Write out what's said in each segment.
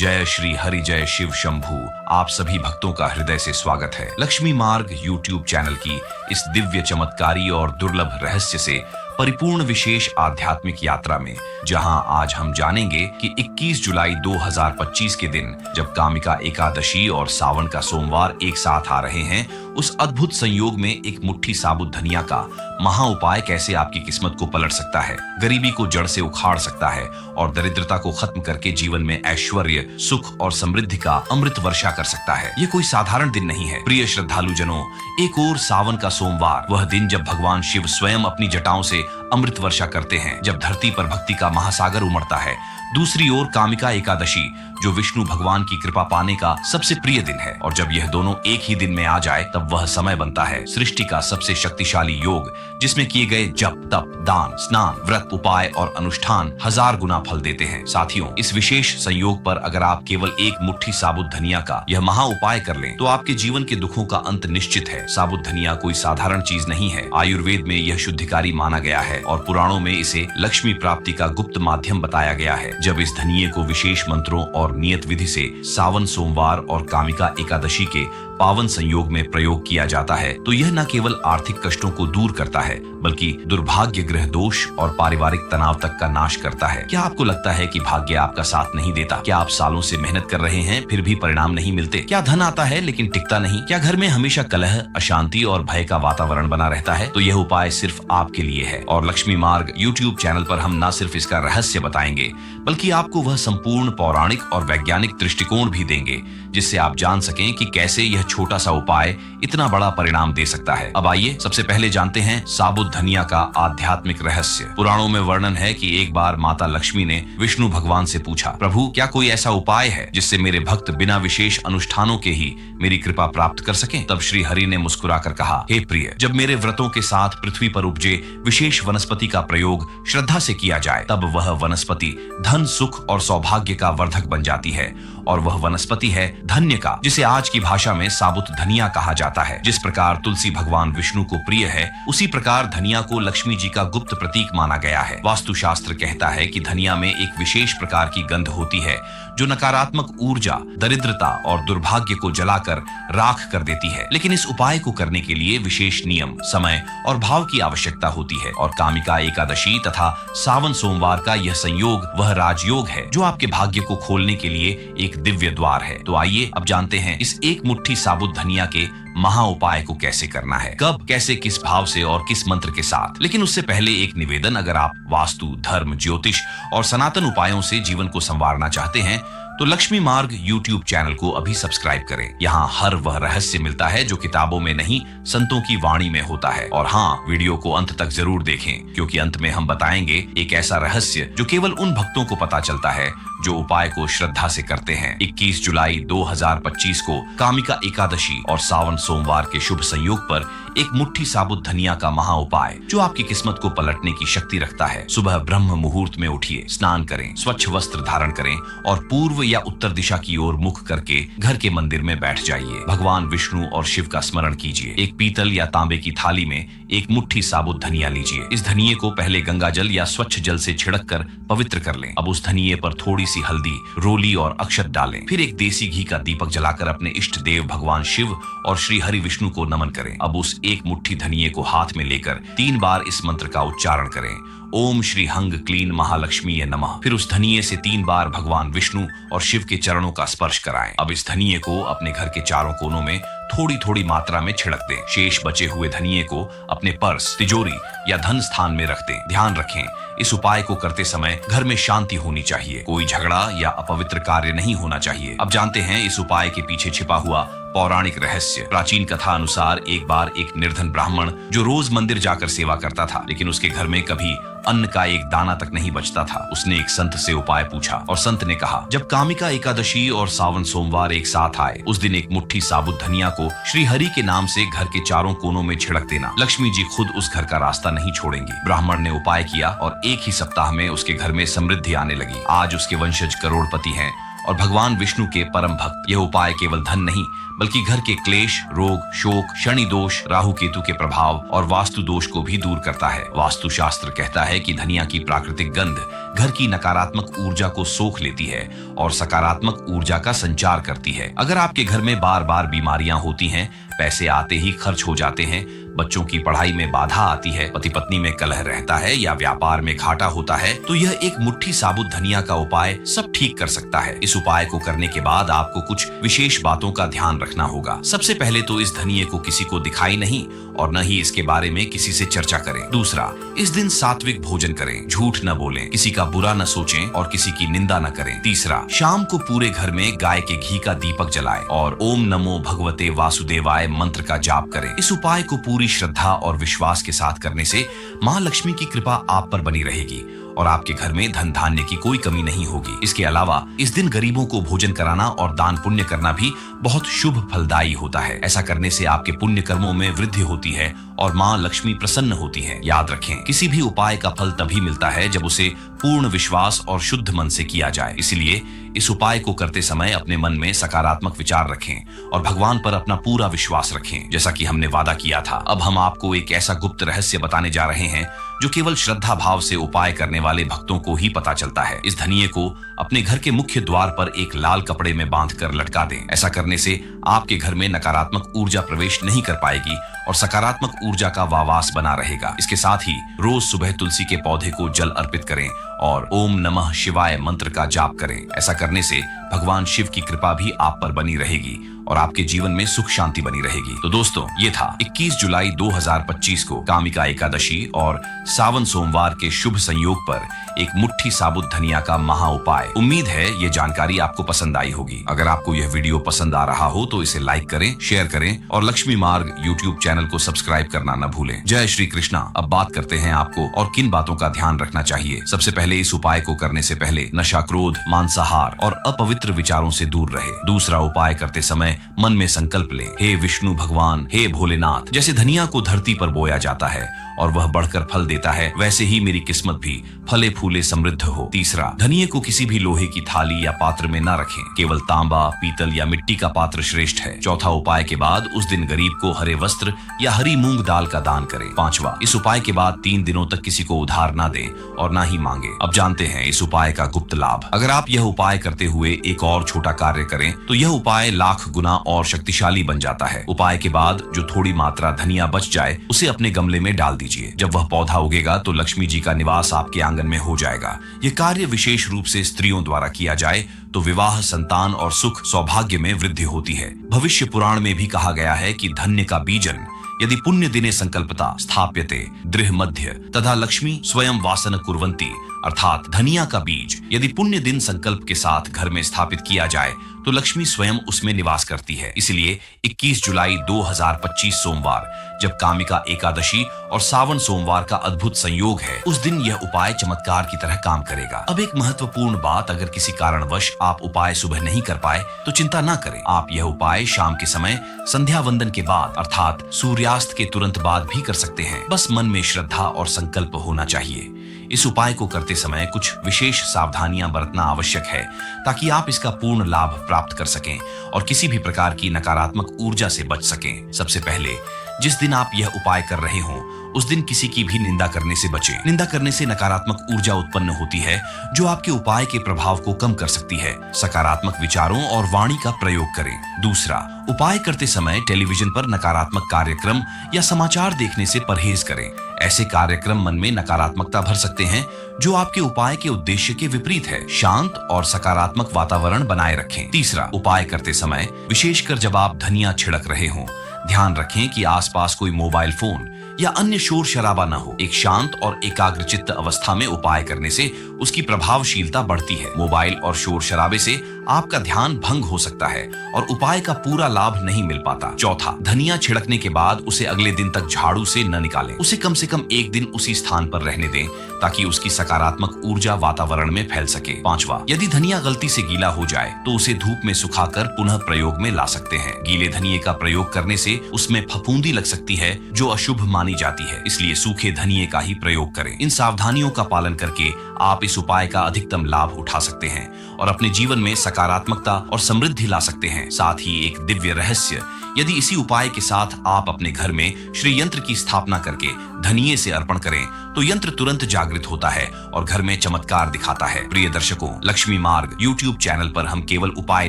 जय श्री हरि, जय शिव शंभू। आप सभी भक्तों का हृदय से स्वागत है लक्ष्मी मार्ग यूट्यूब चैनल की इस दिव्य, चमत्कारी और दुर्लभ रहस्य से परिपूर्ण विशेष आध्यात्मिक यात्रा में, जहां आज हम जानेंगे कि 21 जुलाई 2025 के दिन जब कामिका एकादशी और सावन का सोमवार एक साथ आ रहे हैं, उस अद्भुत संयोग में एक मुट्ठी साबुत धनिया का महा उपाय कैसे आपकी किस्मत को पलट सकता है, गरीबी को जड़ से उखाड़ सकता है और दरिद्रता को खत्म करके जीवन में ऐश्वर्य, सुख और समृद्धि का अमृत वर्षा कर सकता है। ये कोई साधारण दिन नहीं है प्रिय श्रद्धालु जनों। एक और सावन का सोमवार, वह दिन जब भगवान शिव स्वयं अपनी जटाओं से अमृत वर्षा करते हैं, जब धरती पर भक्ति का महासागर उमड़ता है। दूसरी ओर कामिका एकादशी, जो विष्णु भगवान की कृपा पाने का सबसे प्रिय दिन है, और जब यह दोनों एक ही दिन में आ जाए तब वह समय बनता है सृष्टि का सबसे शक्तिशाली योग, जिसमें किए गए जप, तप, दान, स्नान, व्रत, उपाय और अनुष्ठान 1000 गुना फल देते हैं। साथियों, इस विशेष संयोग पर अगर आप केवल एक मुट्ठी साबुत धनिया का यह महा उपाय कर लें, तो आपके जीवन के दुखों का अंत निश्चित है। साबुत धनिया कोई साधारण चीज नहीं है। आयुर्वेद में यह शुद्धिकारी माना गया है और पुराणों में इसे लक्ष्मी प्राप्ति का गुप्त माध्यम बताया गया है। जब इस धनिये को विशेष मंत्रों और नियत विधि से सावन सोमवार और कामिका एकादशी के पावन संयोग में प्रयोग किया जाता है, तो यह न केवल आर्थिक कष्टों को दूर करता है, बल्कि दुर्भाग्य, ग्रह दोष और पारिवारिक तनाव तक का नाश करता है। क्या आपको लगता है कि भाग्य आपका साथ नहीं देता? क्या आप सालों से मेहनत कर रहे हैं फिर भी परिणाम नहीं मिलते? क्या धन आता है लेकिन टिकता नहीं? क्या घर में हमेशा कलह, अशांति और भय का वातावरण बना रहता है? तो यह उपाय सिर्फ आपके लिए है और लक्ष्मी मार्ग यूट्यूब चैनल पर हम न सिर्फ इसका रहस्य बताएंगे, बल्कि आपको वह संपूर्ण पौराणिक और वैज्ञानिक दृष्टिकोण भी देंगे, जिससे आप जान सकें कि कैसे यह छोटा सा उपाय इतना बड़ा परिणाम दे सकता है। अब आइए सबसे पहले जानते हैं साबुत धनिया का आध्यात्मिक रहस्य। पुराणों में वर्णन है कि एक बार माता लक्ष्मी ने विष्णु भगवान से पूछा, प्रभु, क्या कोई ऐसा उपाय है जिससे मेरे भक्त बिना विशेष अनुष्ठानों के ही मेरी कृपा प्राप्त कर सकें? तब श्री हरि ने मुस्कुराकर कहा, हे प्रिय, जब मेरे व्रतों के साथ पृथ्वी पर उपजे विशेष वनस्पति का प्रयोग श्रद्धा से किया जाए, तब वह वनस्पति धन, सुख और सौभाग्य का वर्धक बन जाती है। और वह वनस्पति है धन्य का, जिसे आज की भाषा में साबुत धनिया कहा जाता है। जिस प्रकार तुलसी भगवान विष्णु को प्रिय है, उसी प्रकार धनिया को लक्ष्मी जी का गुप्त प्रतीक माना गया है। वास्तुशास्त्र कहता है कि धनिया में एक विशेष प्रकार की गंध होती है जो नकारात्मक ऊर्जा, दरिद्रता और दुर्भाग्य को जलाकर राख कर देती है। लेकिन इस उपाय को करने के लिए विशेष नियम, समय और भाव की आवश्यकता होती है, और कामिका एकादशी तथा सावन सोमवार का यह संयोग वह राजयोग है जो आपके भाग्य को खोलने के लिए एक दिव्य द्वार है। तो आइए अब जानते हैं इस एक मुट्ठी साबुत धनिया के महा उपाय को कैसे करना है, कब, कैसे, किस भाव से और किस मंत्र के साथ। लेकिन उससे पहले एक निवेदन, अगर आप वास्तु, धर्म, ज्योतिष और सनातन उपायों से जीवन को संवारना चाहते हैं, तो लक्ष्मी मार्ग यूट्यूब चैनल को अभी सब्सक्राइब करें। यहाँ हर वह रहस्य मिलता है जो किताबों में नहीं, संतों की वाणी में होता है। और हाँ, वीडियो को अंत तक जरूर देखें, क्योंकि अंत में हम बताएंगे एक ऐसा रहस्य जो केवल उन भक्तों को पता चलता है जो उपाय को श्रद्धा से करते हैं। 21 जुलाई 2025 को कामिका एकादशी और सावन सोमवार के शुभ संयोग पर एक मुट्ठी साबुत धनिया का महा उपाय, जो आपकी किस्मत को पलटने की शक्ति रखता है। सुबह ब्रह्म मुहूर्त में उठिए, स्नान करें, स्वच्छ वस्त्र धारण करें और पूर्व या उत्तर दिशा की ओर मुख करके घर के मंदिर में बैठ जाइए। भगवान विष्णु और शिव का स्मरण कीजिए। एक पीतल या तांबे की थाली में एक मुट्ठी साबुत धनिया लीजिए। इस धनिये को पहले गंगा जल या स्वच्छ जल से छिड़क कर पवित्र कर लें। अब उस धनिये पर थोड़ी सी हल्दी, रोली और अक्षत डालें। फिर एक देसी घी का दीपक जलाकर अपने इष्ट देव भगवान शिव और श्री हरि विष्णु को नमन करें। अब उस एक मुट्ठी धनिये को हाथ में लेकर 3 बार इस मंत्र का उच्चारण करें, ओम श्री हंग क्लीन महालक्ष्मी नमः। फिर उस धनिये से 3 बार भगवान विष्णु और शिव के चरणों का स्पर्श कराएं। अब इस धनिये को अपने घर के चारों कोनों में थोड़ी थोड़ी मात्रा में छिड़क दें। शेष बचे हुए धनिये को अपने पर्स, तिजोरी या धन स्थान में रख दें। ध्यान रखें, इस उपाय को करते समय घर में शांति होनी चाहिए, कोई झगड़ा या अपवित्र कार्य नहीं होना चाहिए। अब जानते हैं इस उपाय के पीछे छिपा हुआ पौराणिक रहस्य। प्राचीन कथा अनुसार एक बार एक निर्धन ब्राह्मण जो रोज मंदिर जाकर सेवा करता था, लेकिन उसके घर में कभी अन्न का एक दाना तक नहीं बचता था। उसने एक संत से उपाय पूछा और संत ने कहा, जब कामिका एकादशी और सावन सोमवार एक साथ आए, उस दिन एक मुट्ठी साबुत धनिया को श्री हरि के नाम से घर के चारों कोनों में छिड़क देना। लक्ष्मी जी खुद उस घर का रास्ता नहीं छोड़ेंगी। ब्राह्मण ने उपाय किया और एक ही सप्ताह में उसके घर में समृद्धि आने लगी। आज उसके वंशज करोड़पति हैं और भगवान विष्णु के परम भक्त। यह उपाय केवल धन नहीं बल्कि घर के क्लेश, रोग, शोक, शनि दोष, राहु केतु के प्रभाव और वास्तु दोष को भी दूर करता है। वास्तु शास्त्र कहता है कि धनिया की प्राकृतिक गंध घर की नकारात्मक ऊर्जा को सोख लेती है और सकारात्मक ऊर्जा का संचार करती है। अगर आपके घर में बार बार बीमारियां होती हैं, पैसे आते ही खर्च हो जाते हैं, बच्चों की पढ़ाई में बाधा आती है, पति पत्नी में कलह रहता है या व्यापार में घाटा होता है, तो यह एक मुट्ठी साबुत धनिया का उपाय सब ठीक कर सकता है। इस उपाय को करने के बाद आपको कुछ विशेष बातों का ध्यान रखना होगा। सबसे पहले तो इस धनिये को किसी को दिखाई नहीं और न ही इसके बारे में किसी से चर्चा करें। दूसरा, इस दिन सात्विक भोजन करें, झूठ न बोलें, किसी का बुरा न सोचें और किसी की निंदा न करें। तीसरा, शाम को पूरे घर में गाय के घी का दीपक जलाएं और ओम नमो भगवते वासुदेवाय मंत्र का जाप करें। इस उपाय को पूरी श्रद्धा और विश्वास के साथ करने से मां लक्ष्मी की कृपा आप पर बनी रहेगी और आपके घर में धन धान्य की कोई कमी नहीं होगी। इसके अलावा इस दिन गरीबों को भोजन कराना और दान पुण्य करना भी बहुत शुभ फलदायी होता है। ऐसा करने से आपके पुण्य कर्मों में वृद्धि होती है और मां लक्ष्मी प्रसन्न होती है। याद रखें, किसी भी उपाय का फल तभी मिलता है जब उसे पूर्ण विश्वास और शुद्ध मन से किया जाए। इसलिए इस उपाय को करते समय अपने मन में सकारात्मक विचार रखें और भगवान पर अपना पूरा विश्वास रखें। जैसा कि हमने वादा किया था, अब हम आपको एक ऐसा गुप्त रहस्य बताने जा रहे हैं जो केवल श्रद्धा भाव से उपाय करने वाले भक्तों को ही पता चलता है। इस धनिये को अपने घर के मुख्य द्वार पर एक लाल कपड़े में बांधकर लटका दें। ऐसा करने से आपके घर में नकारात्मक ऊर्जा प्रवेश नहीं कर पाएगी और सकारात्मक ऊर्जा का वावास बना रहेगा। इसके साथ ही रोज सुबह तुलसी के पौधे को जल अर्पित करें और ओम नमः शिवाय मंत्र का जाप करें। ऐसा करने से भगवान शिव की कृपा भी आप पर बनी रहेगी और आपके जीवन में सुख शांति बनी रहेगी। तो दोस्तों, ये था 21 जुलाई 2025 को कामिका एकादशी और सावन सोमवार के शुभ संयोग पर एक मुट्ठी साबुत धनिया का महा उपाय। उम्मीद है ये जानकारी आपको पसंद आई होगी। अगर आपको यह वीडियो पसंद आ रहा हो तो इसे लाइक करें, शेयर करें और लक्ष्मी मार्ग यूट्यूब चैनल को सब्सक्राइब करना न भूलें। जय श्री कृष्णा। अब बात करते हैं आपको और किन बातों का ध्यान रखना चाहिए। सबसे पहले, इस उपाय को करने से पहले नशा, क्रोध, मांसाहार और अपवित्र विचारों से दूर रहे। दूसरा, उपाय करते समय मन में संकल्प ले, हे विष्णु भगवान, हे भोलेनाथ। जैसे धनिया को धरती पर बोया जाता है और वह बढ़कर फल देता है, वैसे ही मेरी किस्मत भी फले फूले समृद्ध हो। तीसरा, धनिये को किसी भी लोहे की थाली या पात्र में न रखें, केवल तांबा, पीतल या मिट्टी का पात्र श्रेष्ठ है। चौथा, उपाय के बाद उस दिन गरीब को हरे वस्त्र या हरी मूंग दाल का दान करें। पांचवा, इस उपाय के बाद 3 दिनों तक किसी को उधार ना दें और ना ही मांगे। अब जानते हैं इस उपाय का गुप्त लाभ। अगर आप यह उपाय करते हुए एक और छोटा कार्य करें तो यह उपाय लाख गुना और शक्तिशाली बन जाता है। उपाय के बाद जो थोड़ी मात्रा धनिया बच जाए उसे अपने गमले में डाल दीजिए। जब वह पौधा उगेगा तो लक्ष्मी जी का निवास आपके आंगन में हो जाएगा। यह कार्य विशेष रूप से स्त्रियों द्वारा किया जाए तो विवाह, संतान और सुख सौभाग्य में वृद्धि होती है। भविष्य पुराण में भी कहा गया है कि धन्य का बीजन यदि पुण्य दिने संकल्पता स्थाप्यते दृढ़ मध्य तथा लक्ष्मी स्वयं वासन कुर्वन्ति, अर्थात धनिया का बीज यदि पुण्य दिन संकल्प के साथ घर में स्थापित किया जाए तो लक्ष्मी स्वयं उसमें निवास करती है। इसलिए 21 जुलाई 2025 सोमवार, जब कामिका एकादशी और सावन सोमवार का अद्भुत संयोग है, उस दिन यह उपाय चमत्कार की तरह काम करेगा। अब एक महत्वपूर्ण बात, अगर किसी कारणवश आप उपाय सुबह नहीं कर पाए तो चिंता न करें। आप यह उपाय शाम के समय संध्या वंदन के बाद अर्थात सूर्यास्त के तुरंत बाद भी कर सकते हैं। बस मन में श्रद्धा और संकल्प होना चाहिए। इस उपाय को करते समय कुछ विशेष सावधानियां बरतना आवश्यक है ताकि आप इसका पूर्ण लाभ प्राप्त कर सकें और किसी भी प्रकार की नकारात्मक ऊर्जा से बच सकें। सबसे पहले, जिस दिन आप यह उपाय कर रहे हों उस दिन किसी की भी निंदा करने से बचें। निंदा करने से नकारात्मक ऊर्जा उत्पन्न होती है जो आपके उपाय के प्रभाव को कम कर सकती है। सकारात्मक विचारों और वाणी का प्रयोग करें। दूसरा, उपाय करते समय टेलीविजन पर नकारात्मक कार्यक्रम या समाचार देखने से परहेज करें। ऐसे कार्यक्रम मन में नकारात्मकता भर सकते हैं जो आपके उपाय के उद्देश्य के विपरीत है। शांत और सकारात्मक वातावरण बनाए रखें। तीसरा, उपाय करते समय विशेषकर जब आप धनिया छिड़क रहे हों, ध्यान रखें कि आसपास कोई मोबाइल फोन या अन्य शोर शराबा न हो। एक शांत और एकाग्रचित्त अवस्था में उपाय करने से उसकी प्रभावशीलता बढ़ती है। मोबाइल और शोर शराबे से आपका ध्यान भंग हो सकता है और उपाय का पूरा लाभ नहीं मिल पाता। चौथा, धनिया छिड़कने के बाद उसे अगले दिन तक झाड़ू से न निकालें। उसे कम से कम एक दिन उसी स्थान पर रहने दें ताकि उसकी सकारात्मक ऊर्जा वातावरण में फैल सके। 5वां, यदि धनिया गलती से गीला हो जाए तो उसे धूप में सुखाकर पुनः प्रयोग में ला सकते हैं। गीले धनिये का प्रयोग करने से उसमें फफूंदी लग सकती है जो अशुभ मानी जाती है, इसलिए सूखे धनिये का ही प्रयोग करें। इन सावधानियों का पालन करके आप इस उपाय का अधिकतम लाभ उठा सकते हैं और अपने जीवन में सकारात्मकता और समृद्धि ला सकते हैं। साथ ही एक दिव्य रहस्य, यदि इसी उपाय के साथ आप अपने घर में श्री यंत्र की स्थापना करके धनिये से अर्पण करें तो यंत्र तुरंत जागृत होता है और घर में चमत्कार दिखाता है। प्रिय दर्शकों, लक्ष्मी मार्ग YouTube चैनल पर हम केवल उपाय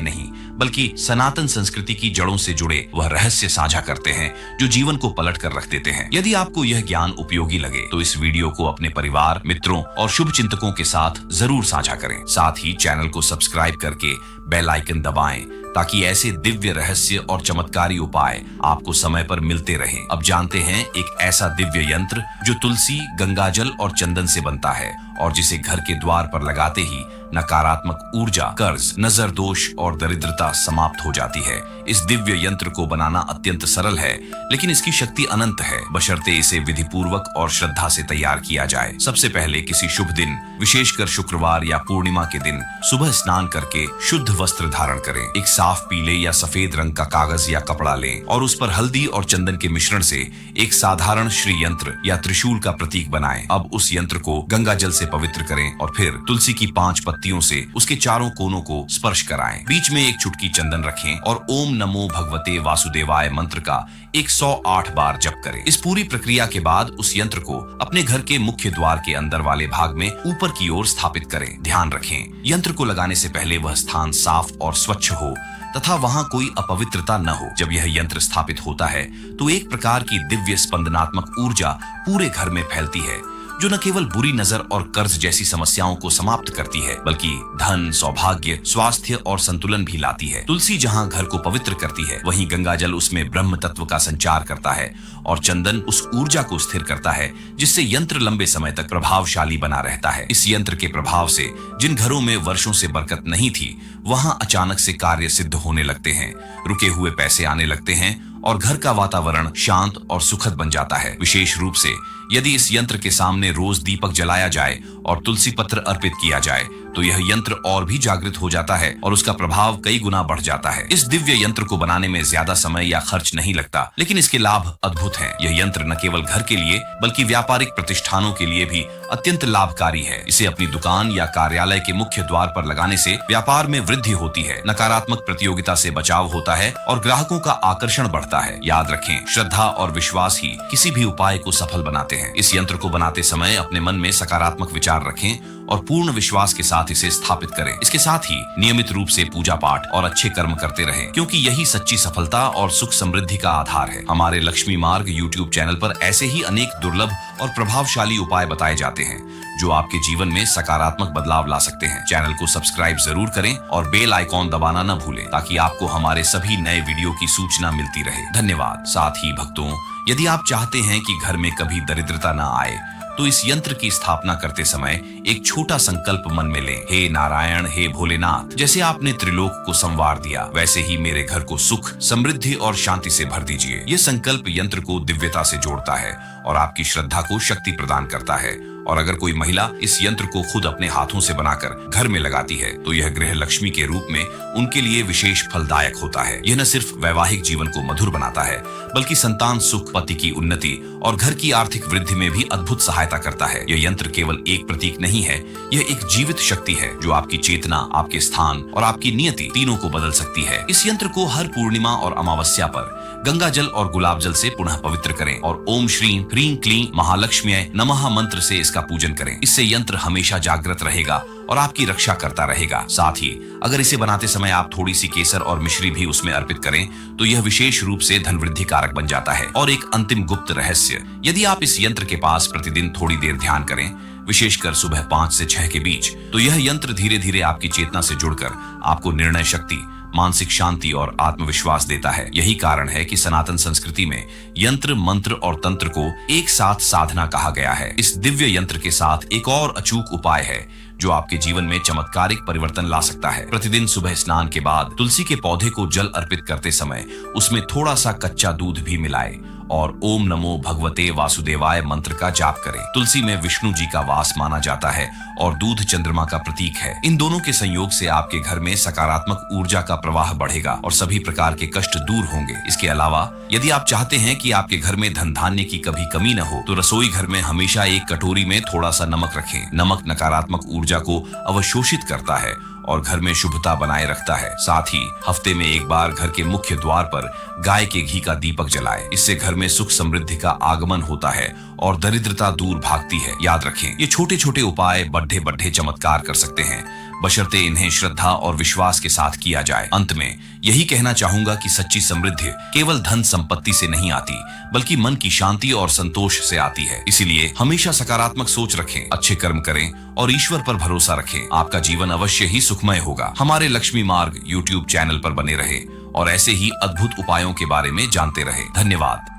नहीं बल्कि सनातन संस्कृति की जड़ों से जुड़े वह रहस्य साझा करते हैं जो जीवन को पलट कर रख देते हैं। यदि आपको यह ज्ञान उपयोगी लगे तो इस वीडियो को अपने परिवार, मित्रों और शुभ चिंतकों के साथ जरूर साझा करें। साथ ही चैनल को सब्सक्राइब करके बेल आइकन दबाएं ताकि ऐसे दिव्य रहस्य और चमत्कारी उपाय आपको समय पर मिलते रहें। अब जानते हैं एक ऐसा दिव्य यंत्र जो तुलसी, गंगाजल और चंदन से बनता है और जिसे घर के द्वार पर लगाते ही नकारात्मक ऊर्जा, कर्ज, नजर दोष और दरिद्रता समाप्त हो जाती है। इस दिव्य यंत्र को बनाना अत्यंत सरल है लेकिन इसकी शक्ति अनंत है, बशर्ते इसे विधि पूर्वक और श्रद्धा से तैयार किया जाए। सबसे पहले किसी शुभ दिन, विशेषकर शुक्रवार या पूर्णिमा के दिन सुबह स्नान करके शुद्ध वस्त्र धारण करें। एक साफ पीले या सफेद रंग का कागज या कपड़ा लें और उस पर हल्दी और चंदन के मिश्रण से एक साधारण श्री यंत्र या त्रिशूल का प्रतीक बनाएं। अब उस यंत्र को गंगा जल से पवित्र करें और फिर तुलसी की 5 पत्तियों से उसके चारों कोनों को स्पर्श कराएं। बीच में एक चुटकी चंदन रखें और ओम नमो भगवते वासुदेवाय मंत्र का 108 बार जप करें। इस पूरी प्रक्रिया के बाद उस यंत्र को अपने घर के मुख्य द्वार के अंदर वाले भाग में ऊपर की ओर स्थापित करें। ध्यान रखें, यंत्र को लगाने से पहले वह स्थान साफ और स्वच्छ हो तथा वहां कोई अपवित्रता न हो। जब यह यंत्र स्थापित होता है तो एक प्रकार की दिव्य स्पंदनात्मक ऊर्जा पूरे घर में फैलती है जो न केवल बुरी नजर और कर्ज जैसी समस्याओं को समाप्त करती है बल्कि धन, सौभाग्य, स्वास्थ्य और संतुलन भी लाती है। तुलसी जहां घर को पवित्र करती है वहीं गंगाजल उसमें ब्रह्म तत्व का संचार करता है और चंदन उस ऊर्जा को स्थिर करता है जिससे यंत्र लंबे समय तक प्रभावशाली बना रहता है। इस यंत्र के प्रभाव से जिन घरों में वर्षों से बरकत नहीं थी वहां अचानक से कार्य सिद्ध होने लगते हैं, रुके हुए पैसे आने लगते हैं और घर का वातावरण शांत और सुखद बन जाता है। विशेष रूप से यदि इस यंत्र के सामने रोज दीपक जलाया जाए और तुलसी पत्र अर्पित किया जाए तो यह यंत्र और भी जागृत हो जाता है और उसका प्रभाव कई गुना बढ़ जाता है। इस दिव्य यंत्र को बनाने में ज्यादा समय या खर्च नहीं लगता लेकिन इसके लाभ अद्भुत हैं। यह यंत्र न केवल घर के लिए बल्कि व्यापारिक प्रतिष्ठानों के लिए भी अत्यंत लाभकारी है। इसे अपनी दुकान या कार्यालय के मुख्य द्वार पर लगाने से व्यापार में वृद्धि होती है, नकारात्मक प्रतियोगिता से बचाव होता है और ग्राहकों का आकर्षण बढ़ता है। याद रखें, श्रद्धा और विश्वास ही किसी भी उपाय को सफल बनाते हैं। इस यंत्र को बनाते समय अपने मन में सकारात्मक विचार रखें और पूर्ण विश्वास के साथ इसे स्थापित करें। इसके साथ ही नियमित रूप से पूजा पाठ और अच्छे कर्म करते रहें क्योंकि यही सच्ची सफलता और सुख समृद्धि का आधार है। हमारे लक्ष्मी मार्ग YouTube चैनल पर ऐसे ही अनेक दुर्लभ और प्रभावशाली उपाय बताए जाते हैं जो आपके जीवन में सकारात्मक बदलाव ला सकते हैं। चैनल को सब्सक्राइब जरूर करें और बेल आइकॉन दबाना न भूलें ताकि आपको हमारे सभी नए वीडियो की सूचना मिलती रहे। धन्यवाद। साथ ही भक्तों, यदि आप चाहते हैं कि घर में कभी दरिद्रता न आए तो इस यंत्र की स्थापना करते समय एक छोटा संकल्प मन में लें। हे नारायण, हे भोलेनाथ, जैसे आपने त्रिलोक को संवार दिया वैसे ही मेरे घर को सुख, समृद्धि और शांति से भर दीजिए। यह संकल्प यंत्र को दिव्यता से जोड़ता है और आपकी श्रद्धा को शक्ति प्रदान करता है। और अगर कोई महिला इस यंत्र को खुद अपने हाथों से बनाकर घर में लगाती है तो यह गृह लक्ष्मी के रूप में उनके लिए विशेष फलदायक होता है। यह न सिर्फ वैवाहिक जीवन को मधुर बनाता है बल्कि संतान सुख, पति की उन्नति और घर की आर्थिक वृद्धि में भी अद्भुत सहायता करता है। यह यंत्र केवल एक प्रतीक नहीं है, यह एक जीवित शक्ति है जो आपकी चेतना, आपके स्थान और आपकी नियति तीनों को बदल सकती है। इस यंत्र को हर पूर्णिमा और अमावस्या पर गंगा जल और गुलाब जल से पुनः पवित्र करें और ओम श्रीं ह्रीं क्लीं महालक्ष्म्यै नमः मंत्र से इसका पूजन करें। इससे यंत्र हमेशा जागृत रहेगा और आपकी रक्षा करता रहेगा। साथ ही अगर इसे बनाते समय आप थोड़ी सी केसर और मिश्री भी उसमें अर्पित करें तो यह विशेष रूप से धन वृद्धि कारक बन जाता है। और एक अंतिम गुप्त रहस्य, यदि आप इस यंत्र के पास प्रतिदिन थोड़ी देर ध्यान करें, विशेषकर सुबह 5 से 6 के बीच, तो यह यंत्र धीरे धीरे आपकी चेतना से जुड़कर आपको निर्णय शक्ति, मानसिक शांति और आत्मविश्वास देता है। यही कारण है कि सनातन संस्कृति में यंत्र, मंत्र और तंत्र को एक साथ साधना कहा गया है। इस दिव्य यंत्र के साथ एक और अचूक उपाय है जो आपके जीवन में चमत्कारिक परिवर्तन ला सकता है। प्रतिदिन सुबह स्नान के बाद तुलसी के पौधे को जल अर्पित करते समय उसमें थोड़ा सा कच्चा दूध भी मिलाएं और ओम नमो भगवते वासुदेवाय मंत्र का जाप करें। तुलसी में विष्णु जी का वास माना जाता है और दूध चंद्रमा का प्रतीक है। इन दोनों के संयोग से आपके घर में सकारात्मक ऊर्जा का प्रवाह बढ़ेगा और सभी प्रकार के कष्ट दूर होंगे। इसके अलावा यदि आप चाहते हैं कि आपके घर में धन धान्य की कभी कमी न हो, तो रसोई घर में हमेशा एक कटोरी में थोड़ा सा नमक रखें। नमक नकारात्मक ऊर्जा को अवशोषित करता है और घर में शुभता बनाए रखता है। साथ ही हफ्ते में एक बार घर के मुख्य द्वार पर गाय के घी का दीपक जलाएं। इससे घर में सुख समृद्धि का आगमन होता है और दरिद्रता दूर भागती है। याद रखें, ये छोटे छोटे उपाय बड़े बड़े चमत्कार कर सकते हैं, बशर्ते इन्हें श्रद्धा और विश्वास के साथ किया जाए। अंत में यही कहना चाहूंगा कि सच्ची समृद्धि केवल धन संपत्ति से नहीं आती, बल्कि मन की शांति और संतोष से आती है। इसीलिए हमेशा सकारात्मक सोच रखें, अच्छे कर्म करें और ईश्वर पर भरोसा रखें। आपका जीवन अवश्य ही सुखमय होगा। हमारे लक्ष्मी मार्ग YouTube चैनल पर बने रहे और ऐसे ही अद्भुत उपायों के बारे में जानते रहे। धन्यवाद।